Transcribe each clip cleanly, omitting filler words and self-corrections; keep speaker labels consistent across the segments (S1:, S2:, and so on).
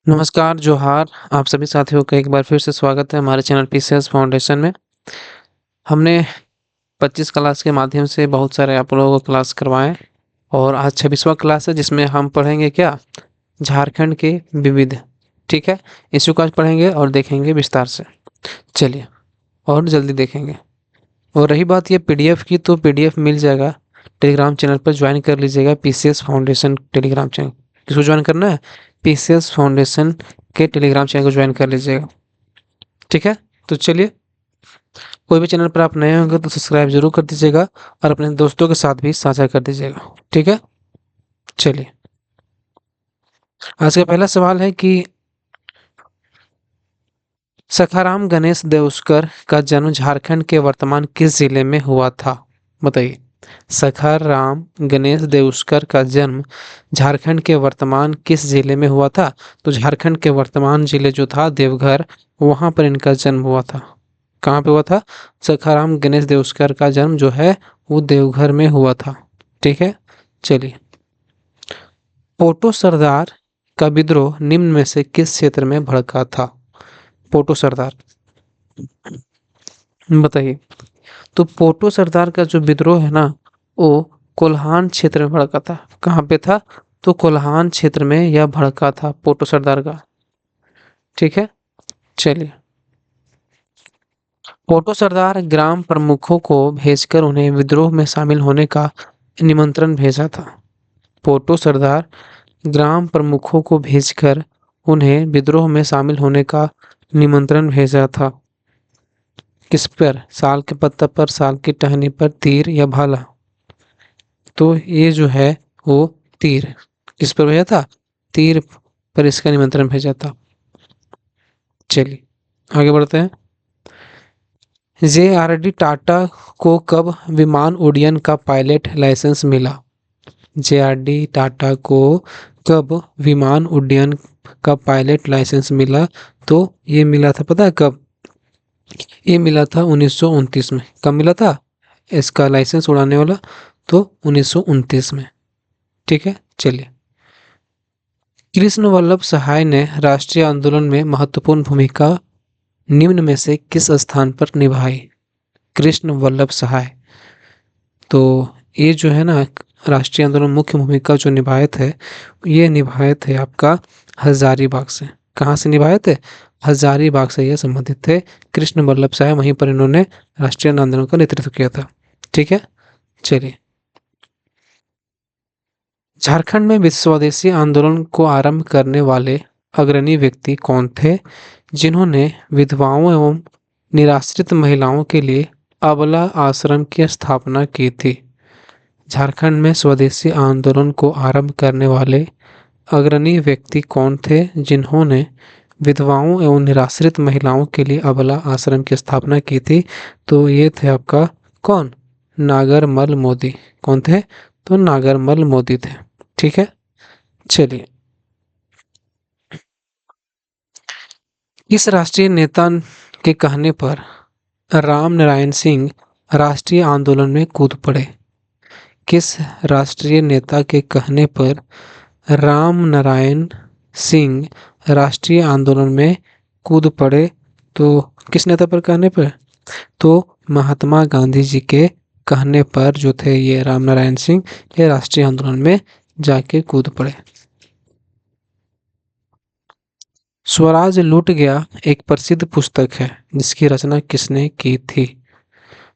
S1: नमस्कार, जोहार। आप सभी साथियों का एक बार फिर से स्वागत है हमारे चैनल पीसीएस फाउंडेशन में। हमने 25 क्लास के माध्यम से बहुत सारे आप लोगों को क्लास करवाएँ और आज 26वां क्लास है जिसमें हम पढ़ेंगे क्या? झारखंड के विविध, ठीक है? इसी को आज पढ़ेंगे और देखेंगे विस्तार से। चलिए और जल्दी देखेंगे। और रही बात ये पीडीएफ की, तो पीडीएफ मिल जाएगा, टेलीग्राम चैनल पर ज्वाइन कर लीजिएगा, पीसीएस फाउंडेशन टेलीग्राम चैनल। किसको ज्वाइन करना है? पीसीएस फाउंडेशन के टेलीग्राम चैनल को ज्वाइन कर लीजिएगा, ठीक है? तो चलिए, कोई भी चैनल पर आप नए होंगे तो सब्सक्राइब जरूर कर दीजिएगा और अपने दोस्तों के साथ भी साझा कर दीजिएगा, ठीक है? चलिए, आज का पहला सवाल है कि सखाराम गणेश देउस्कर का जन्म झारखंड के वर्तमान किस जिले में हुआ था? बताइए। सखाराम गणेश देउस्कर का जन्म झारखंड के वर्तमान किस जिले में हुआ था? तो झारखंड के वर्तमान जिले जो था देवघर, वहां पर इनका जन्म हुआ था। कहाँ पे हुआ था? सखाराम गणेश देउस्कर का जन्म जो है वो देवघर में हुआ था, ठीक है? चलिए, पोटो सरदार का विद्रोह निम्न में से किस क्षेत्र में भड़का था? पोटो सरदार, बताइए। तो पोटो सरदार का जो विद्रोह है ना, वो कोल्हान क्षेत्र में भड़का था। कहाँ पे था? तो कोल्हान क्षेत्र में यह भड़का था पोटो सरदार का, ठीक है? चलिए, पोटो सरदार ग्राम प्रमुखों को भेजकर उन्हें विद्रोह में शामिल होने का निमंत्रण भेजा था। पोटो सरदार ग्राम प्रमुखों को भेजकर उन्हें विद्रोह में शामिल होने का निमंत्रण भेजा था। किस पर? साल के पत्ता पर, साल की टहनी पर, तीर या भाला? तो ये जो है वो तीर, किस पर भेजा था? तीर पर इसका निमंत्रण भेजा था। चलिए, आगे बढ़ते हैं। जेआरडी टाटा को कब विमान उड्डयन का पायलट लाइसेंस मिला? जेआरडी टाटा को कब विमान उड्डयन का पायलट लाइसेंस मिला? तो ये मिला था, पता है कब? ये मिला था 1929 में। कब मिला था इसका लाइसेंस उड़ाने वाला? तो 1929 में, ठीक है? चलिए, कृष्ण वल्लभ सहाय ने राष्ट्रीय आंदोलन में महत्वपूर्ण भूमिका निम्न में से किस स्थान पर निभाई? कृष्ण वल्लभ सहाय, तो ये जो है ना, राष्ट्रीय आंदोलन मुख्य भूमिका जो निभाए थे, ये निभाए थे आपका हजारीबाग से। कहाँ से निभाए थे? हजारीबाग से ये संबंधित थे। कृष्ण वल्लभ सहाय, वहीं पर इन्होंने राष्ट्रीय आंदोलन का नेतृत्व किया था, ठीक है? चलिए, झारखंड में स्वदेशी आंदोलन को आरंभ करने वाले अग्रणी व्यक्ति कौन थे, जिन्होंने विधवाओं एवं निराश्रित महिलाओं के लिए अबला आश्रम की स्थापना की थी? झारखंड में स्वदेशी आंदोलन को आरंभ करने वाले अग्रणी व्यक्ति कौन थे, जिन्होंने विधवाओं एवं निराश्रित महिलाओं के लिए अबला आश्रम की स्थापना की थी? तो ये थे आपका कौन? नागरमल मोदी। कौन थे? तो नागरमल मोदी थे, ठीक है? चलिए, इस राष्ट्रीय नेता के कहने पर राम नारायण सिंह राष्ट्रीय आंदोलन में कूद पड़े? किस राष्ट्रीय नेता के कहने पर राम नारायण सिंह राष्ट्रीय आंदोलन में कूद पड़े? तो किस नेता पर कहने पर? तो महात्मा गांधी जी के कहने पर जो थे ये राम नारायण सिंह, ये राष्ट्रीय आंदोलन में जाके कूद पड़े। स्वराज लूट गया एक प्रसिद्ध पुस्तक है जिसकी रचना किसने की थी?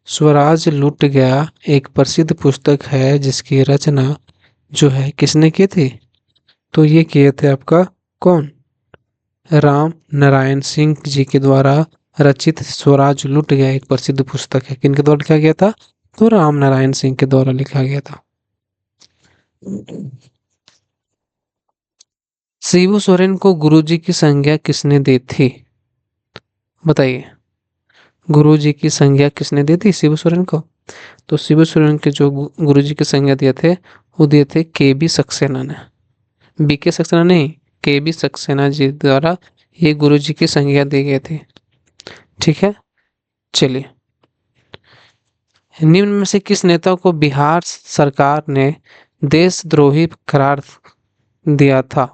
S1: स्वराज लूट गया एक प्रसिद्ध पुस्तक है जिसकी रचना जो है किसने की थी? तो ये किए थे आपका कौन? राम नारायण सिंह जी के द्वारा रचित स्वराज लूट गया एक प्रसिद्ध पुस्तक है। किनके द्वारा लिखा गया था? तो राम नारायण सिंह के द्वारा लिखा गया था। शिबू सोरेन को गुरुजी की संज्ञा किसने दी थी? बताइए, गुरुजी की संज्ञा किसने दी थी शिबू सोरेन को? तो शिबू सोरेन के जो गुरुजी की संज्ञा दिए थे, वो दिए थे के बी सक्सेना ने। बी के सक्सेना नहीं, के बी सक्सेना जी द्वारा ये गुरुजी की संज्ञा दी गई थी, ठीक है? चलिए, निम्न में से किस नेता को बिहार सरकार ने देशद्रोही करार दिया था?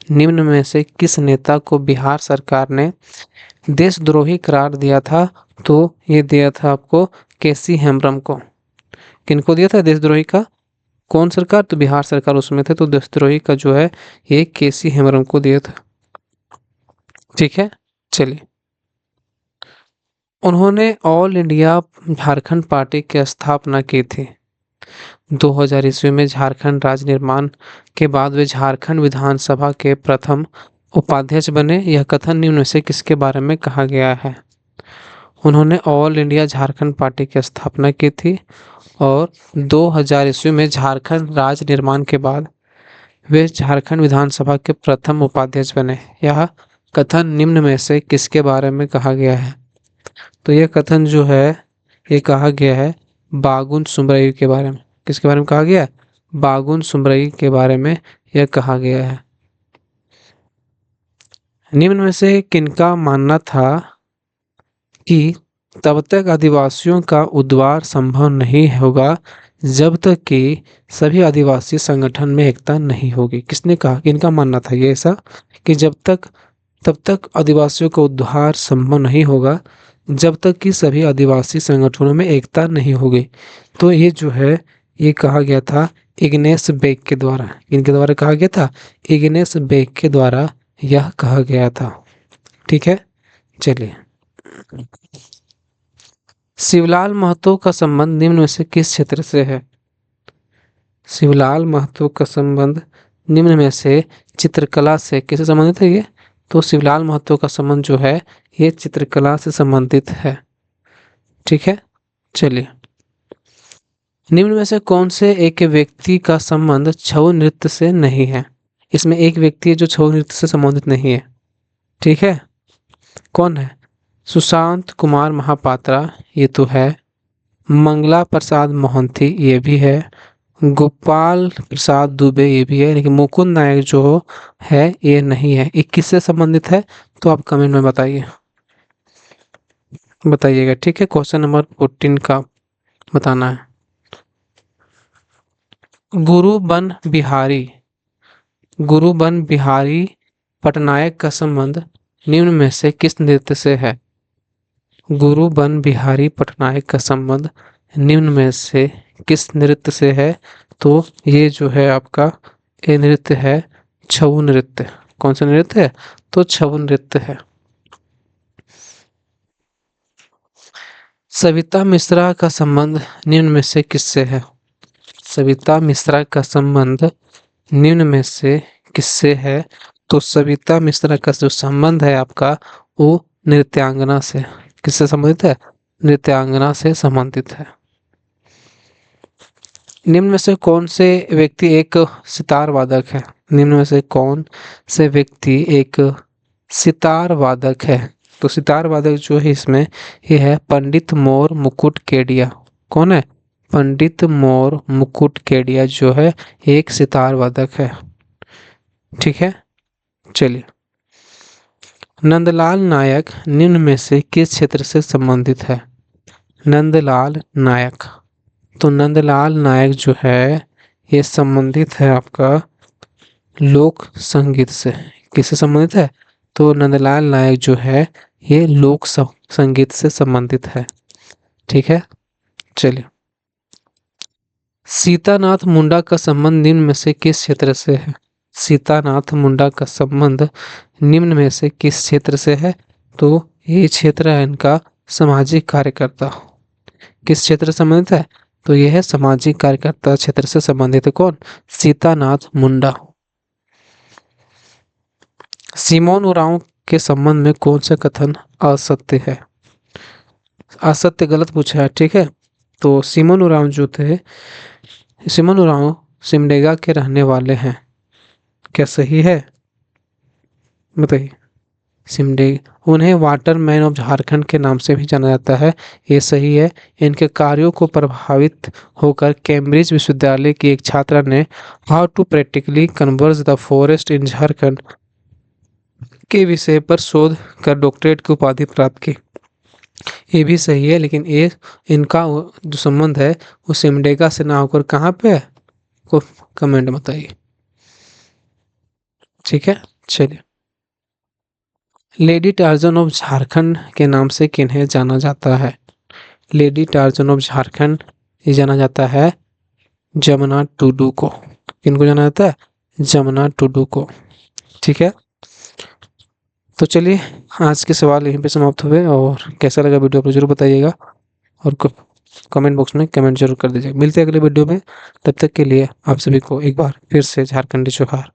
S1: निम्न में से किस नेता को बिहार सरकार ने देशद्रोही करार दिया था? तो ये दिया था आपको केसी हेम्ब्रम को। किनको दिया था देशद्रोही का? कौन सरकार? तो बिहार सरकार उसमें थे, तो देशद्रोही का जो है ये केसी हेम्ब्रम को दिया था। ठीक है, चलिए। उन्होंने ऑल इंडिया झारखंड पार्टी की स्थापना की थी। 2000 ईस्वी में झारखंड राज्य निर्माण के बाद वे झारखंड विधानसभा के प्रथम उपाध्यक्ष बने। यह कथन निम्न में से किसके बारे में कहा गया है? उन्होंने ऑल इंडिया झारखंड पार्टी की स्थापना की थी और 2000 ईस्वी में झारखंड राज्य निर्माण के बाद वे झारखंड विधानसभा के प्रथम उपाध्यक्ष बने। यह कथन निम्न में से किसके बारे में कहा गया है? तो यह कथन जो है ये कहा गया है बागुन सुमरई के बारे में। किसके बारे में कहा गया? बागुन सुमरई के बारे में यह कहा गया है। निम्न में से किनका मानना था कि तब तक आदिवासियों का उद्धार संभव नहीं होगा जब तक कि सभी आदिवासी संगठन में एकता नहीं होगी? किसने कहा? किनका मानना था ये ऐसा कि तब तक आदिवासियों का उद्धार संभव नहीं होगा जब तक कि सभी आदिवासी संगठनों में एकता नहीं होगी? तो ये जो है ये कहा गया था इग्नेस बेक के द्वारा। इनके द्वारा कहा गया था, इग्नेस बेक के द्वारा यह कहा गया था। ठीक है, चलिए। शिवलाल महतो का संबंध निम्न में से किस क्षेत्र से है? शिवलाल महतो का संबंध निम्न में से चित्रकला से किससे संबंधित है? ये तो शिवलाल महतो का संबंध जो है ये चित्रकला से संबंधित है। ठीक है, चलिए। निम्न में से कौन से एक व्यक्ति का संबंध छऊ नृत्य से नहीं है? इसमें एक व्यक्ति है जो छऊ नृत्य से संबंधित नहीं है। ठीक है, कौन है? सुशांत कुमार महापात्रा, ये तो है। मंगला प्रसाद मोहंती, ये भी है। गोपाल प्रसाद दुबे, ये भी है। लेकिन मुकुंद नायक जो है ये नहीं है। ये किससे संबंधित है? तो आप कमेंट में बताइएगा। ठीक है, क्वेश्चन नंबर 14 का बताना है। गुरु बन बिहारी पटनायक का संबंध निम्न में से किस नृत्य से है? गुरु बन बिहारी पटनायक का संबंध निम्न में से किस नृत्य से है? तो ये जो है आपका ये नृत्य है छऊ नृत्य। कौन सा नृत्य है? तो छऊ नृत्य है। सविता मिश्रा का संबंध निम्न में से किससे है? सविता मिश्रा का संबंध निम्न में से किससे है? तो सविता मिश्रा का जो संबंध है आपका वो नृत्यांगना से। किससे संबंधित है? नृत्यांगना से संबंधित है। निम्न में से कौन से व्यक्ति एक सितार वादक है? निम्न में से कौन से व्यक्ति एक सितार वादक है? तो सितार वादक जो है इसमें ये है पंडित मोर मुकुट केडिया। कौन है? पंडित मोर मुकुट केडिया जो है एक सितार वादक है। ठीक है, चलिए। नंदलाल नायक निम्न में से किस क्षेत्र से संबंधित है? नंदलाल नायक, तो नंदलाल नायक जो है ये संबंधित है आपका लोक संगीत से। किससे संबंधित है? तो नंदलाल नायक जो है ये लोक संगीत से संबंधित है। ठीक है, चलिए। सीतानाथ मुंडा का संबंध निम्न में से किस क्षेत्र से है? सीतानाथ मुंडा का संबंध निम्न में से किस क्षेत्र से है? तो ये क्षेत्र है इनका सामाजिक कार्यकर्ता। किस क्षेत्र से संबंधित है? तो यह है सामाजिक कार्यकर्ता क्षेत्र से संबंधित है। कौन? सीतानाथ मुंडा। सिमोन उरांव के संबंध में कौन सा कथन असत्य है? असत्य गलत पूछा है। ठीक है, तो सिमोन उरांव जो थे, सिमोन उरांव सिमडेगा के रहने वाले हैं। क्या सही है? बताइए। सिमडेगा, उन्हें वाटर मैन ऑफ झारखंड के नाम से भी जाना जाता है। ये सही है। इनके कार्यों को प्रभावित होकर कैम्ब्रिज विश्वविद्यालय की एक छात्रा ने how to practically converge the forest in Jharkhand के विषय पर शोध कर डॉक्टरेट की उपाधि प्राप्त की। ये भी सही है, लेकिन ये इनका जो संबंध है वो सिमडेगा से ना होकर कहाँ पे है? को कमेंट बताइए। ठीक है, चलिए, लेडी टार्जन ऑफ झारखंड के नाम से किन्हें जाना जाता है? लेडी टार्जन ऑफ झारखंड ये जाना जाता है जमुना टुडू को। किनको जाना जाता है? जमुना टुडू को। ठीक है, तो चलिए आज के सवाल यहीं पे समाप्त हुए, और कैसा लगा वीडियो आप जरूर बताइएगा, और कमेंट बॉक्स में कमेंट जरूर कर दीजिएगा। मिलते हैं अगले वीडियो में, तब तक के लिए आप सभी को एक बार फिर से झारखंडी जोहार।